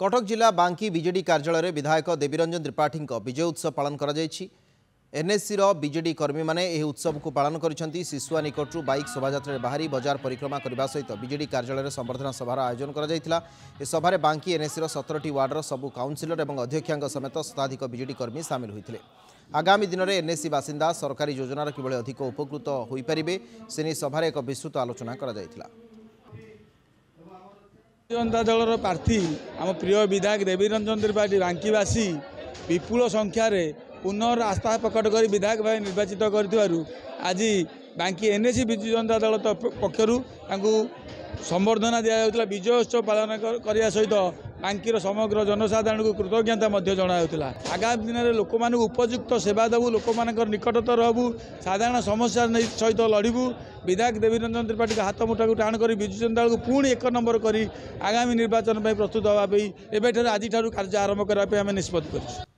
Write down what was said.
कटक जिला बांकी बीजेडी कार्यालय में विधायक देवीरंजन त्रिपाठी विजय उत्सव पालन कर एनएससी बीजेडी कर्मी मैंने यह उत्सव को पालन कर शिशुआ निकटू बाइक शोभा बाहरी बजार परिक्रमा करने सहित बीजेडी कार्यालय संबर्धना सभार आयोजन कर सभार बांकी एनएससी 17टी वार्डर सबू काउनसिलर और अध्यक्षा समेत शताधिक बीजेडी कर्मी सामिल होते आगामी दिन में एनएससी बासिंदा सरकारी योजनार किभली अधिक उपकृत हो पारे से नहीं सभार एक विस्तृत आलोचना कर जनता दल प्रार्थी आम प्रिय विधायक देवीरंजन त्रिपाठी बांकीवासी विपुल संख्यार पुनः आस्था प्रकट कर विधायक भाई निर्वाचित कर आज बांकी एनएससी विजु जनता दल पक्षर संबर्धना दिया विजय उत्सव पालन करने सहित बांकीर समग्र जनसाधारण को कृतज्ञता जनाऊला। आगामी दिन में लोक मान उपयुक्त सेवा देवु लोक मान निकटतर रहबू साधारण समस्या सहित लड़ू विधायक देवीरंजन त्रिपाठी हाथ मुठा को टाण कर विजु जनता दल को पुणी 1 नंबर कर आगामी निर्वाचन प्रस्तुत होगा आज कार्य आरंभ करने निष्पत्ति कर।